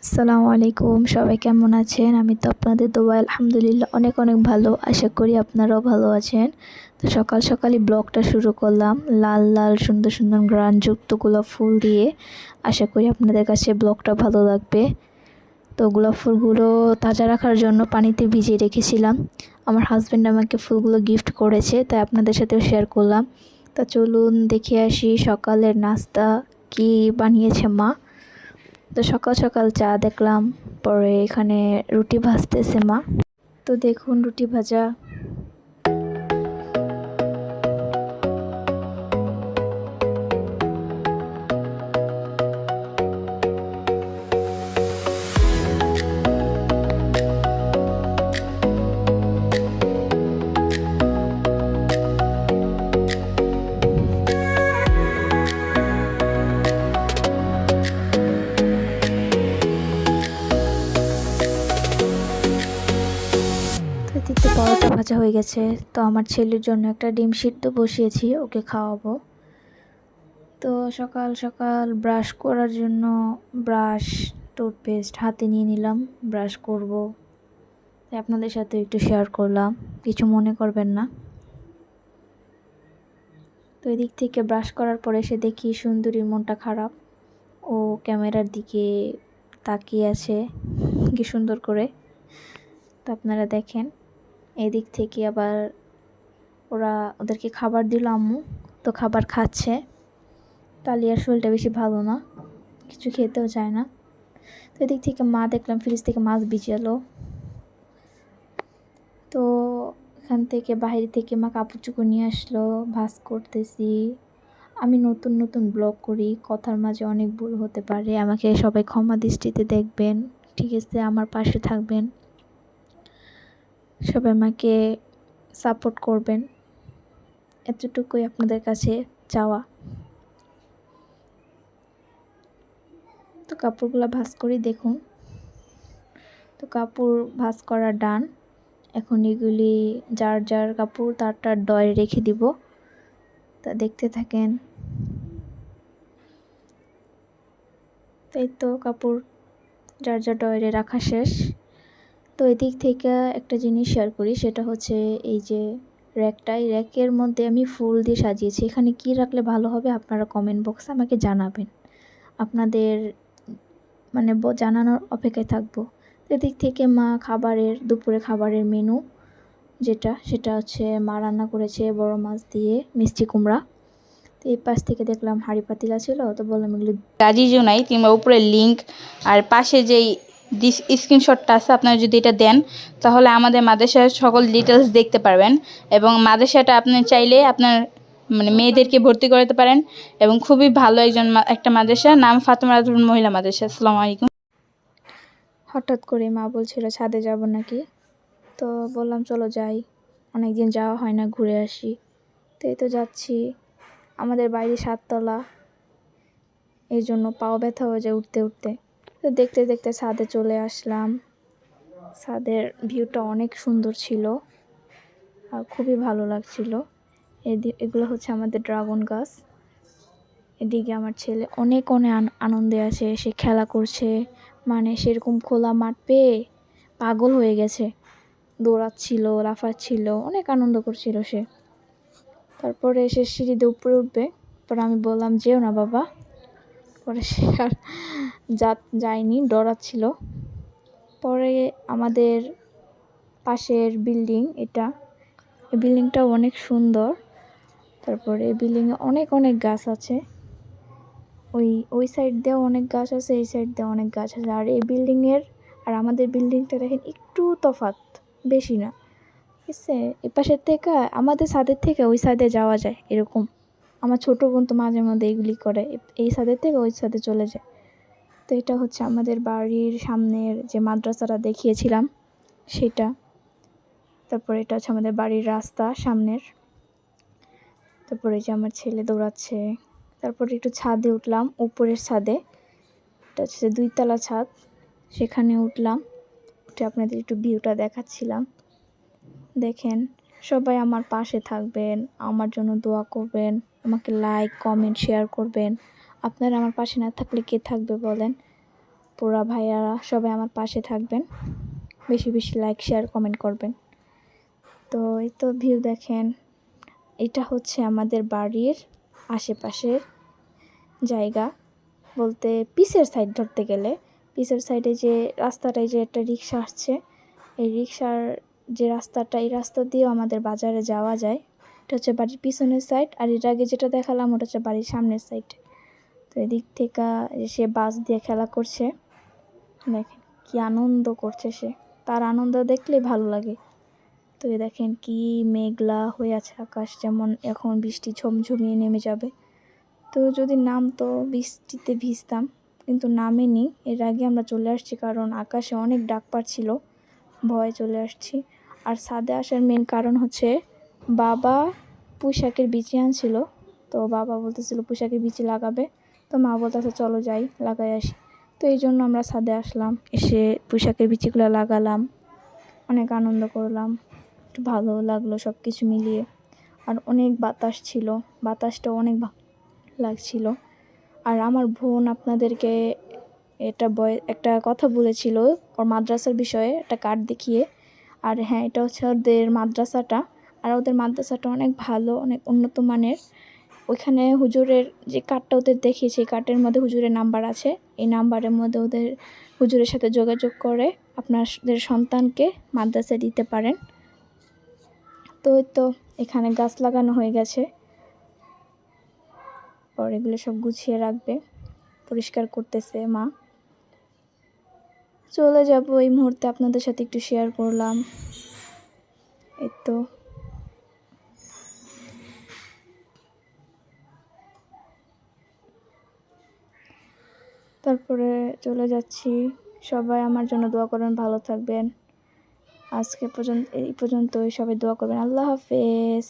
আসসালামু আলাইকুম, সবাই কেমন আছেন? আমি তো আপনাদের দোয়ায় আলহামদুলিল্লাহ অনেক অনেক ভালো। আশা করি আপনারাও ভালো আছেন। তো সকাল সকালই ব্লগটা শুরু করলাম লাল লাল সুন্দর সুন্দর ঘ্রাণযুক্ত গোলাপ ফুল দিয়ে। আশা করি আপনাদের কাছে ব্লগটা ভালো লাগবে। তো গোলাপ ফুলগুলো তাজা রাখার জন্য পানিতে ভিজিয়ে রেখেছিলাম। আমার হাজব্যান্ড আমাকে ফুলগুলো গিফট করেছে, তাই আপনাদের সাথেও শেয়ার করলাম। তা চলুন দেখে আসি সকালের নাস্তা কি বানিয়েছে মা। তো সকাল সকাল চা দেখলাম, পরে এখানে রুটি ভাজতেছে মা। তো দেখুন রুটি ভাজা। তো এদিকে পরোটা ভাজা হয়ে গেছে। তো আমার ছেলের জন্য একটা ডিম সিদ্ধ বসিয়েছি, ওকে খাওয়াবো। তো সকাল সকাল ব্রাশ করার জন্য ব্রাশ টুথপেস্ট হাতে নিয়ে নিলাম, ব্রাশ করব। তাই আপনাদের সাথে একটু শেয়ার করলাম, কিছু মনে করবেন না। তো এদিক থেকে ব্রাশ করার পরে এসে দেখি সুন্দরীর মনটা খারাপ, ও ক্যামেরার দিকে তাকিয়ে আছে কি সুন্দর করে। তো আপনারা দেখেন, এদিক থেকে আবার ওদেরকে খাবার দিল আম্মু। তো খাবার খাচ্ছে। তালিয়ার শরীরটা বেশি ভালো না, কিছু খেতেও চায় না। তো এদিক থেকে মা দেখলাম ফ্রিজ থেকে মাছ ভিজালো। তো এখান থেকে বাইরে থেকে মা কাপড় চোপড় নিয়ে আসলো, ভাঁজ করতেছি। আমি নতুন নতুন ব্লগ করি, কথার মাঝে অনেক ভুল হতে পারে, আমাকে সবাই ক্ষমা দৃষ্টিতে দেখবেন, ঠিক আছে? আমার পাশে থাকবেন, সবাই আমাকে সাপোর্ট করবেন, এতটুকুই আপনাদের কাছে চাওয়া। তো কাপড়গুলো ভাঁজ করি, দেখুন। তো কাপড় ভাঁজ করা ডান। এখন এগুলি যার যার কাপড় তার ডয়ে রেখে দিব। তা দেখতে থাকেন। তাই তো কাপড় যার যার ডয়ে রাখা শেষ। তো এদিক থেকে একটা জিনিস শেয়ার করি, সেটা হচ্ছে এই যে র্যাকটাই, র্যাকের মধ্যে আমি ফুল দিয়ে সাজিয়েছি। এখানে কি রাখলে ভালো হবে আপনারা কমেন্ট বক্সে আমাকে জানাবেন, আপনাদের মানে জানানোর অপেক্ষায় থাকবো। এদিক থেকে মা দুপুরে খাবারের মেনু সেটা হচ্ছে মা রান্না করেছে বড় মাছ দিয়ে মিষ্টি কুমড়া। তো এই পাশ থেকে দেখলাম হাঁড়ি পাতিলা ছিল, তো বললাম এগুলো গাজিজও নাই, কিংবা উপরে লিঙ্ক আর পাশে যেই স্ক্রিনশটটা আছে আপনারা যদি এটা দেন তাহলে আমাদের মাদ্রাসার সকল ডিটেলস দেখতে পারবেন। এবং মাদ্রাসাটা আপনি চাইলে আপনার মানে মেয়েদেরকে ভর্তি করাতে পারেন। এবং খুবই ভালো একটা মাদ্রাসা, নাম ফাতেমা রাতুল মহিলা মাদ্রাসা। আসসালামু আলাইকুম। হঠাৎ করে মা বলছিল ছাদে যাব নাকি, তো বললাম চলো যাই, অনেকদিন যাওয়া হয় না, ঘুরে আসি। তো এই তো যাচ্ছি। আমাদের বাড়ি 7 তলা, এই জন্য পাও ব্যথা হয়ে যায় উঠতে উঠতে। তো দেখতে দেখতে ছাদে চলে আসলাম। ছাদের ভিউটা অনেক সুন্দর ছিল আর খুবই ভালো লাগছিল। এগুলো হচ্ছে আমাদের ড্রাগন গাছ। এদিকে আমার ছেলে অনেক অনেক আনন্দে আছে, সে খেলা করছে, মানে সেরকম খোলা মাঠ পেয়ে পাগল হয়ে গেছে, দৌড়াচ্ছিল, লাফাচ্ছিল, অনেক আনন্দ করছিল সে। তারপরে সে সিঁড়িতে উপরে উঠবে, পরে আমি বললাম যেও না বাবা, পরে সে আর যায়নি, ডরাচ্ছিল। পরে আমাদের পাশের বিল্ডিং এটা, এই বিল্ডিংটাও অনেক সুন্দর। তারপরে এই বিল্ডিংয়ে অনেক অনেক গাছ আছে, ওই সাইড দিয়েও অনেক গাছ আছে, এই সাইড দিয়ে অনেক গাছ আছে। আর এই বিল্ডিংয়ের আর আমাদের বিল্ডিংটা দেখেন একটু তফাৎ, বেশি না, ঠিক আছে? এই পাশের থেকে আমাদের ছাদের থেকে ওই সাইডে যাওয়া যায় এরকম। আমার ছোটো বোন তো মাঝে মধ্যে এগুলি করে, এই ছাদের থেকে ওই ছাদে চলে যায়। তো এটা হচ্ছে আমাদের বাড়ির সামনের যে মাদ্রাসাটা দেখিয়েছিলাম সেটা। তারপরে এটা হচ্ছে আমাদের বাড়ির রাস্তা সামনের। তারপরে যে আমার ছেলে দৌড়াচ্ছে। তারপরে একটু ছাদে উঠলাম, উপরের ছাদে, এটা হচ্ছে 2 তলা ছাদ, সেখানে উঠলাম। উঠে আপনাদের একটু ভিউটা দেখাচ্ছিলাম। দেখেন, সবাই আমার পাশে থাকবেন, আমার জন্য দোয়া করবেন, আমাকে লাইক কমেন্ট শেয়ার করবেন। আপনারা আমার পাশে না থাকলে কে থাকবে বলেন? আপুরা ভাইয়ারা সবাই আমার পাশে থাকবেন, বেশি বেশি লাইক শেয়ার কমেন্ট করবেন। তো এই তো ভিউ দেখেন, এটা হচ্ছে আমাদের বাড়ির আশেপাশের জায়গা, বলতে পিসের সাইড ধরতে গেলে পিসের সাইডে যে রাস্তাটায় যে একটা রিক্সা আসছে, এই রিক্সার যে রাস্তাটা, এই রাস্তা দিয়েও আমাদের বাজারে যাওয়া যায়। এটা হচ্ছে বাড়ির পিছনের সাইড, আর এর আগে যেটা দেখালাম ওটা হচ্ছে বাড়ির সামনের সাইড। তো এদিক থেকে সে বাস দিয়ে খেলা করছে, দেখেন কি আনন্দ করছে সে, তার আনন্দ দেখলেই ভালো লাগে। তো এই দেখেন কি মেঘলা হয়ে আছে আকাশ, যেমন এখন বৃষ্টি ঝমঝমিয়ে নেমে যাবে। তো যদি নামতো বৃষ্টিতে ভিজতাম, কিন্তু নামেনি। এর আগে আমরা চলে আসছি কারণ আকাশে অনেক ডাক পাচ্ছিল, ভয়ে চলে আসছি। আর ছাদে আসার মেন কারণ হচ্ছে বাবা পুঁইশাকের বিচি আনছিল, তো বাবা বলতেছিল পুঁইশাকের বিচি লাগাবে, তো মা বলতেছে চলো যাই লাগাই আসি। তো এই জন্য আমরা ছাদে আসলাম, এসে পুঁইশাকের বিচিগুলো লাগালাম, অনেক আনন্দ করলাম, একটু ভালো লাগলো সব কিছু মিলিয়ে। আর অনেক বাতাস ছিল, বাতাসটা অনেক লাগছিল। আর আমার বোন আপনাদেরকে একটা কথা বলেছিল ওর মাদ্রাসার বিষয়ে, একটা কার্ড দেখিয়ে। আর হ্যাঁ, এটা হচ্ছে ওদের মাদ্রাসাটা, আর ওদের মাদ্রাসাটা অনেক ভালো, অনেক উন্নত মানের। ওইখানে হুজুরের যে কার্ডটা ওদের দেখিয়েছে, এই কার্ডের মধ্যে হুজুরের নাম্বার আছে, এই নাম্বারের মধ্যে ওদের হুজুরের সাথে যোগাযোগ করে আপনাদের সন্তানকে মাদ্রাসায় দিতে পারেন। তো এখানে গাছ লাগানো হয়ে গেছে, পর এগুলো সব গুছিয়ে রাখবে, পরিষ্কার করতেছে মা। চলে যাব এই মুহূর্তে, আপনাদের সাথে একটু শেয়ার করলাম। এই তো তারপরে চলে যাচ্ছি। সবাই আমার জন্য দোয়া করবেন, ভালো থাকবেন। এই পর্যন্তই, সবাই দোয়া করবেন। আল্লাহ হাফেজ।